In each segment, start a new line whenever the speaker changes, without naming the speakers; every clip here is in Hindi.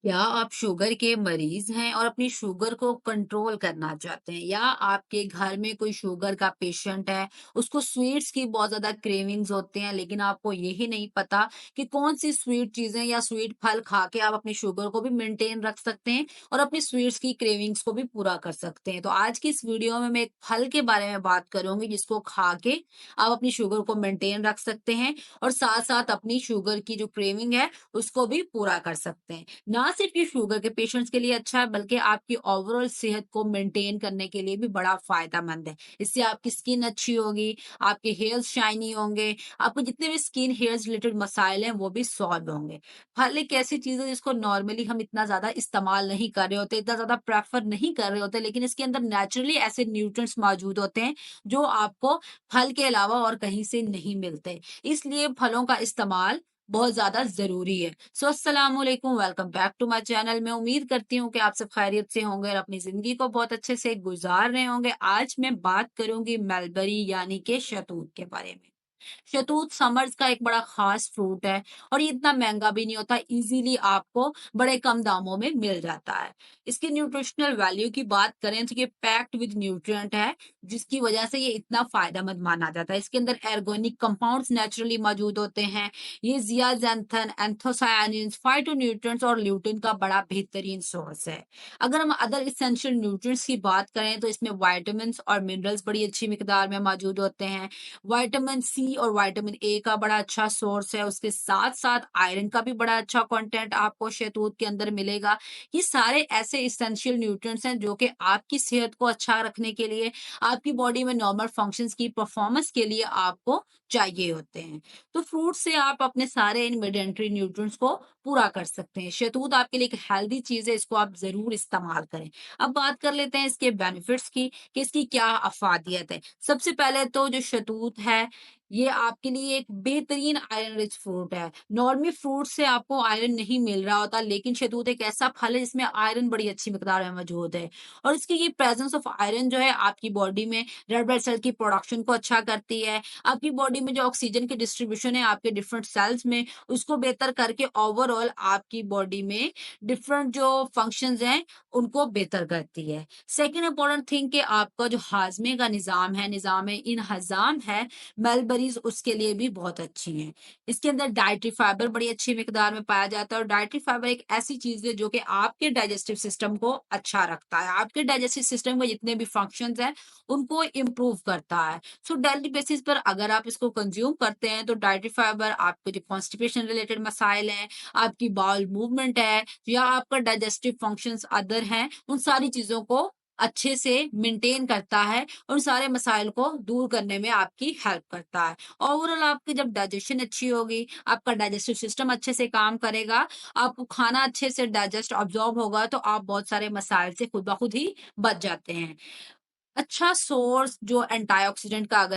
क्या आप शुगर के मरीज हैं और अपनी शुगर को कंट्रोल करना चाहते हैं या आपके घर में कोई शुगर का पेशेंट है, उसको स्वीट्स की बहुत ज़्यादा क्रेविंग्स होते हैं लेकिन आपको यही नहीं पता कि कौन सी स्वीट चीज़ें या स्वीट फल खा के आप अपनी शुगर को भी मेंटेन रख सकते हैं और अपनी स्वीट्स की क्रेविंग्स को भी पूरा कर सकते हैं। तो आज की इस वीडियो में मैं एक फल के बारे में बात करूँगी जिसको खा के आप अपनी शुगर को मेंटेन रख सकते हैं और साथ-साथ अपनी शुगर की जो क्रेविंग है, उसको भी पूरा कर सकते हैं। ना सिर्फ ये शुगर के पेशेंट्स के लिए अच्छा है बल्कि आपकी ओवरऑल सेहत को मेंटेन करने के लिए भी बड़ा फायदेमंद है। इससे आपकी स्किन अच्छी होगी, आपके हेयर्स शाइनी होंगे, आपको जितने भी स्किन हेयर्स रिलेटेड मसाइल हैं वो भी सॉल्व होंगे। फल एक ऐसी चीज़ है जिसको नॉर्मली हम इतना ज़्यादा इस्तेमाल नहीं कर रहे होते, इतना ज़्यादा प्रेफर नहीं कर रहे होते लेकिन इसके अंदर नेचुरली ऐसे न्यूट्रिएंट्स मौजूद होते हैं जो आपको फल के अलावा और कहीं से नहीं मिलते। इसलिए फलों का इस्तेमाल बहुत ज़्यादा ज़रूरी है। सो अस्सलाम वालेकुम, welcome back to my channel. मैं उम्मीद करती हूँ कि आप सब खैरियत से होंगे और अपनी ज़िंदगी को बहुत अच्छे से गुज़ार रहे होंगे। आज मैं बात करूँगी मलबरी यानी कि शहतूत के बारे में। शहतूत समर्स का एक बड़ा खास फ्रूट है और ये इतना महंगा भी नहीं होता, इजीली आपको बड़े कम दामों में मिल जाता है। इसकी न्यूट्रिशनल वैल्यू की बात करें तो ये पैक्ड विद न्यूट्रिएंट है, जिसकी वजह से ये इतना फायदेमंद माना जाता है। इसके अंदर ऑर्गेनिक कंपाउंड्स नेचुरली मौजूद होते हैं। ये जियाज़ैंथन, एंथोसायानिन्स, फाइटोन्यूट्रिएंट्स और ल्यूटिन का बड़ा बेहतरीन सोर्स है। अगर हम अदर एसेंशियल न्यूट्रिएंट्स की बात करें तो इसमें विटामिन्स और मिनरल्स बड़ी अच्छी मिकदार में मौजूद होते हैं। विटामिन सी और विटामिन ए का बड़ा अच्छा सोर्स है, उसके साथ-साथ आयरन का भी बड़ा अच्छा कंटेंट आपको शहतूत के अंदर मिलेगा। ये सारे ऐसे एसेंशियल न्यूट्रिएंट्स हैं जो कि आपकी सेहत को अच्छा रखने के लिए, आपकी बॉडी में नॉर्मल फंक्शंस की परफॉर्मेंस के लिए आपको चाहिए होते हैं। तो फ्रूट से आप अपने सारे इन मेडेंट्री न्यूट्रिएंट्स को पूरा कर सकते हैं। शहतूत आपके लिए एक हेल्दी चीज़ है, इसको आप ज़रूर इस्तेमाल करें। अब बात कर लेते हैं इसके बेनिफिट्स की कि इसकी क्या अफ़ादियत है। सबसे पहले तो जो शहतूत है, ये आपके लिए एक बेहतरीन आयरन रिच फ्रूट है। नॉर्मल फ्रूट से आपको आयरन नहीं मिल रहा होता, लेकिन शहतूत एक ऐसा फल है जिसमें आयरन बड़ी अच्छी मिकदार में मौजूद है और इसकी ये प्रेज़ेंस ऑफ आयरन जो है आपकी बॉडी में रेड ब्लड सेल की प्रोडक्शन को अच्छा करती है। आपकी बॉडी में जो ऑक्सीजन की डिस्ट्रीब्यूशन है आपके डिफरेंट सेल्स में, उसको बेहतर करके ओवरऑल आपकी बॉडी में डिफरेंट जो फंक्शंस हैं, उनको बेहतर करती है। सेकंड इम्पोर्टेंट थिंग कि आपका जो हाज़मे का निज़ाम है, निज़ाम-ए-इंहज़ाम है, मलबरीज़ उसके लिए भी बहुत अच्छी हैं। इसके अंदर डाइटरी फाइबर बड़ी अच्छी मिकदार में पाया जाता है और डाइटरी फाइबर एक ऐसी चीज़ है जो कि आपके डाइजेस्टिव सिस्टम को अच्छा रखता है। आपके डाइजेस्टिव सिस्टम के जितने भी फंक्शंस हैं, उनको इम्प्रूव करता है। सो डेली बेसिस पर अगर आप इसको कंज़्यूम करते हैं, तो डाइटरी फाइबर आपके जो कॉन्स्टिपेशन रिलेटेड मसाइल हैं, आपकी बाउल मूवमेंट है या आपका डाइजेस्टिव फंक्शंस अदर हैं, उन सारी चीज़ों को अच्छे से मेंटेन करता है और सारे मसाइल को दूर करने में आपकी हेल्प करता है। ओवरऑल आपकी जब डाइजेशन अच्छी होगी, आपका डाइजेस्टिव सिस्टम अच्छे से काम करेगा, आपको खाना अच्छे से डाइजेस्ट अब्ज़ॉर्ब होगा, तो आप बहुत सारे मसाइल से खुद ब खुद ही बच जाते हैं। अच्छा सोर्स जो एंटीऑक्सीडेंट का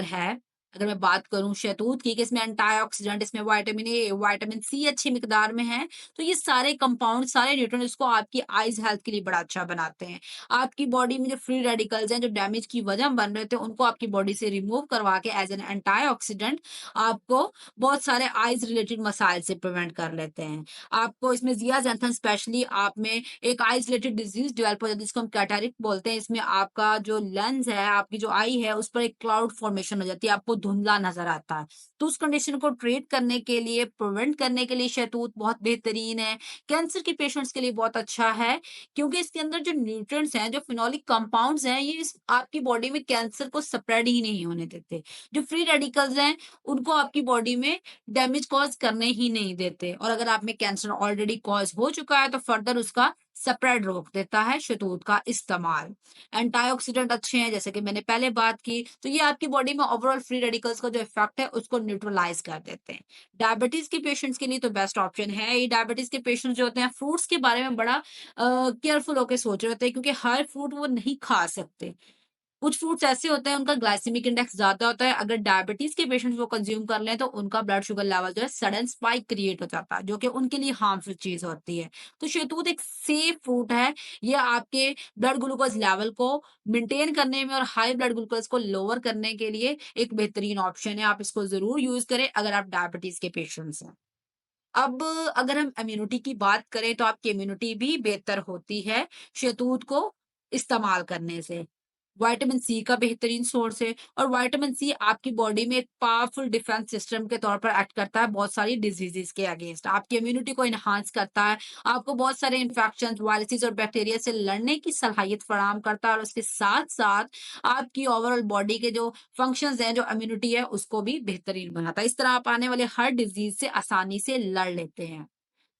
अगर मैं बात करूँ शहतूत की कि इसमें एंटीऑक्सीडेंट, इसमें विटामिन ए, विटामिन सी अच्छी मिकदार में है, तो ये सारे कंपाउंड, सारे न्यूट्रिएंट इसको आपकी आइज़ हेल्थ के लिए बड़ा अच्छा बनाते हैं। आपकी बॉडी में जो फ्री रेडिकल्स हैं, जो डैमेज की वजह बन रहे थे, उनको आपकी बॉडी से रिमूव करवा के एज़ एन एंटीऑक्सीडेंट आपको बहुत सारे आइज़ रिलेटेड मसाइल से प्रिवेंट कर लेते हैं। आपको इसमें ज़ियाज़ैंथन स्पेशली आप में एक आइज़ रिलेटेड डिज़ीज़ डेवलप हो जाती है जिसको हम कैटरेक्ट बोलते हैं। इसमें आपका जो लेंस है, आपकी जो आई है, उस पर एक क्लाउड फॉर्मेशन हो जाती है, आपको धुंधला नज़र आता है। तो उस कंडीशन को ट्रीट करने के लिए, प्रिवेंट करने के लिए शहतूत बहुत बेहतरीन है। कैंसर के पेशेंट्स के लिए बहुत अच्छा है क्योंकि इसके अंदर जो न्यूट्रिएंट्स हैं, जो फेनोलिक कंपाउंड्स हैं, ये इस आपकी बॉडी में कैंसर को स्प्रेड ही नहीं होने देते। जो फ्री रेडिकल्स हैं, उनको आपकी बॉडी में डैमेज कॉज़ करने ही नहीं देते और अगर आप में कैंसर ऑलरेडी कॉज़ हो चुका है, तो फर्दर उसका स्प्रेड रोक देता है शहतूत का इस्तेमाल। एंटीऑक्सीडेंट अच्छे हैं, जैसे कि मैंने पहले बात की, तो ये आपकी बॉडी में ओवरऑल फ्री रेडिकल्स का जो इफ़ेक्ट है, उसको न्यूट्रलाइज़ कर देते हैं। डायबिटीज़ के पेशेंट्स के लिए तो बेस्ट ऑप्शन है ये। डायबिटीज़ के पेशेंट्स जो होते हैं, फ्रूट्स के बारे में बड़ा केयरफुल होके सोच रहे होते हैं क्योंकि हर फ्रूट वो नहीं खा सकते। कुछ फ्रूट्स ऐसे होते हैं उनका ग्लाइसेमिक इंडेक्स ज़्यादा होता है, अगर डायबिटीज़ के पेशेंट्स वो कंज़्यूम कर लें तो उनका ब्लड शुगर लेवल जो है सडन स्पाइक क्रिएट हो जाता है, जो कि उनके लिए हार्मफुल चीज़ होती है। तो शहतूत एक सेफ फ्रूट है, ये आपके ब्लड ग्लूकोज़ लेवल को मेंटेन करने में और हाई ब्लड ग्लूकोज़ को लोअर करने के लिए एक बेहतरीन ऑप्शन है, आप इसको ज़रूर यूज़ करें अगर आप डायबिटीज़ के पेशेंट्स हैं। अब अगर हम इम्यूनिटी की बात करें तो आपकी इम्यूनिटी भी बेहतर होती है शहतूत को इस्तेमाल करने से। विटामिन सी का बेहतरीन सोर्स है और विटामिन सी आपकी बॉडी में एक पावरफुल डिफेंस सिस्टम के तौर पर एक्ट करता है बहुत सारी डिजीजेस के अगेंस्ट। आपकी इम्यूनिटी को एनहांस करता है, आपको बहुत सारे इन्फेक्शंस, वायरसेस और बैक्टीरिया से लड़ने की सलाहियत फराहम करता है और उसके साथ-साथ आपकी ओवरऑल बॉडी के जो फंक्शंस हैं, जो इम्यूनिटी है, उसको भी बेहतरीन बनाता है। इस तरह आप आने वाले हर डिजीज से आसानी से लड़ लेते हैं।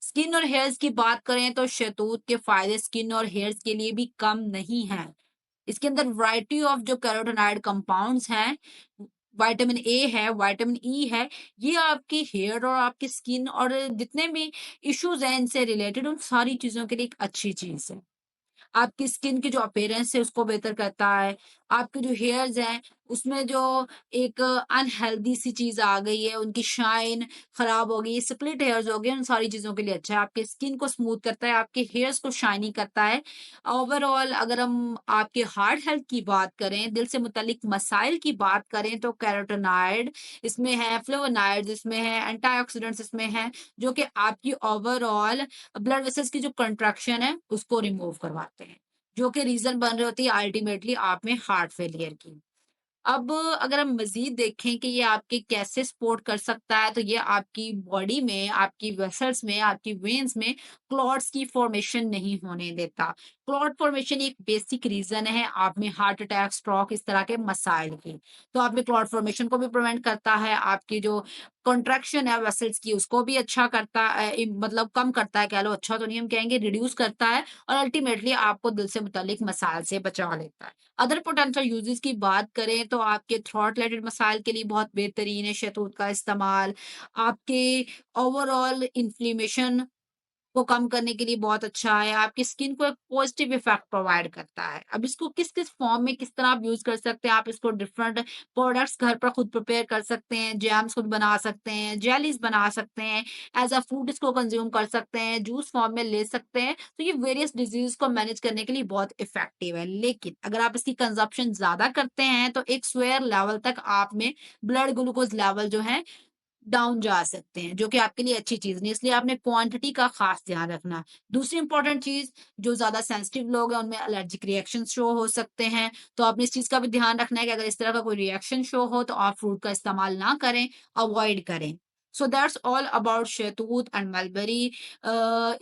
स्किन और हेयर्स की बात करें तो शहतूत के फायदे स्किन और हेयर्स के लिए भी कम नहीं हैं। इसके अंदर वैरायटी ऑफ जो कैरोटीनॉइड कंपाउंड्स हैं, विटामिन ए है, विटामिन ई है, ये आपकी हेयर और आपकी स्किन और जितने भी इश्यूज हैं इनसे रिलेटेड उन सारी चीज़ों के लिए एक अच्छी चीज़ है। आपकी स्किन की जो अपीयरेंस है उसको बेहतर करता है। आपके जो हेयर्स हैं उसमें जो एक अनहेल्दी सी चीज़ आ गई है, उनकी शाइन खराब हो गई, स्प्लिट हेयर्स हो गए, उन सारी चीज़ों के लिए अच्छा है। आपकी स्किन को स्मूथ करता है, आपके हेयर्स को शाइनी करता है। ओवरऑल अगर हम आपके हार्ट हेल्थ की बात करें, दिल से मुत्तल्लिक मसाइल की बात करें तो कैरोटीनॉइड इसमें है, फ्लेवोनॉइड्स इसमें है, एंटीऑक्सीडेंट्स इसमें हैं, जो कि आपकी ओवरऑल ब्लड वेसल्स की जो कंट्रैक्शन है उसको रिमूव करवाते हैं, जो कि रीज़न बन रही होती है अल्टीमेटली आप में हार्ट फेलियर की। अब अगर हम मज़ीद देखें कि ये आपके कैसे सपोर्ट कर सकता है, तो ये आपकी बॉडी में, आपकी वेसल्स में, आपकी वेन्स में क्लॉट्स की फॉर्मेशन नहीं होने देता। क्लॉट फॉर्मेशन एक बेसिक रीज़न है आप में हार्ट अटैक, स्ट्रोक इस तरह के मसाइल की। तो आप में क्लॉट फॉर्मेशन को भी प्रिवेंट करता है, आपकी जो कॉन्ट्रैक्शन है वेसल्स की उसको भी अच्छा करता मतलब कम करता है कह लो, अच्छा तो नहीं हम कहेंगे, रिड्यूस करता है और अल्टीमेटली आपको दिल से मुताल्लिक मसाइल से बचा लेता है। अदर पोटेंशियल यूजेस की बात करें तो आपके थ्रॉट रिलेटेड मसाइल के लिए बहुत बेहतरीन है शहतूत का इस्तेमाल। आपके ओवरऑल इन्फ्लेमेशन को कम करने के लिए बहुत अच्छा है, आपकी स्किन को एक पॉजिटिव इफेक्ट प्रोवाइड करता है। अब इसको किस-किस फॉर्म में किस तरह आप यूज़ कर सकते हैं, आप इसको डिफरेंट प्रोडक्ट्स घर पर खुद प्रिपेयर कर सकते हैं, जैम्स खुद बना सकते हैं, जेलीज़ बना सकते हैं, एज़ अ फ्रूट इसको कंज़्यूम कर सकते हैं, जूस फॉर्म में ले सकते हैं। तो ये वेरियस डिज़ीज़ को मैनेज करने के लिए बहुत इफेक्टिव है। लेकिन अगर आप इसकी कंज़म्पशन ज़्यादा करते हैं, तो एक स्वेयर लेवल तक आप में ब्लड ग्लूकोज़ लेवल जो है डाउन जा सकते हैं, जो कि आपके लिए अच्छी चीज़ नहीं है, इसलिए आपने क्वांटिटी का ख़ास ध्यान रखना है। दूसरी इम्पोर्टेंट चीज़, जो ज़्यादा सेंसिटिव लोग हैं, उनमें एलर्जिक रिएक्शंस शो हो सकते हैं, तो आपने इस चीज़ का भी ध्यान रखना है कि अगर इस तरह का कोई रिएक्शन शो हो, तो आप फ्रूट का इस्तेमाल ना करें, अवॉइड करें। सो दैट्स ऑल अबाउट शहतूत एंड मलबेरी।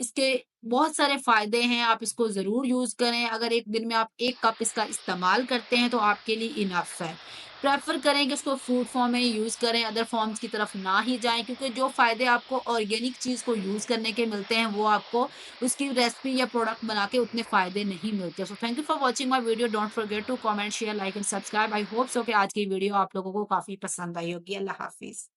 इसके बहुत सारे फ़ायदे हैं, आप इसको ज़रूर यूज़ करें। अगर एक दिन में आप 1 कप इसका इस्तेमाल करते हैं, तो आपके लिए इनफ़ है। प्रेफ़र करें कि इसको फ्रूट फ़ॉर्म में ही यूज़ करें, अदर फ़ॉर्म्स की तरफ ना ही जाएँ क्योंकि जो फ़ायदे आपको ऑर्गेनिक चीज़ को यूज़ करने के मिलते हैं, वो आपको उसकी रेसिपी या प्रोडक्ट बना के उतने फ़ायदे नहीं मिलते। So thank you for watching my video. Don't forget to comment, share, like and subscribe. I hope so कि आज की वीडियो आप लोगों को काफ़ी पसंद आई होगी। अल्लाह हाफ़िज़।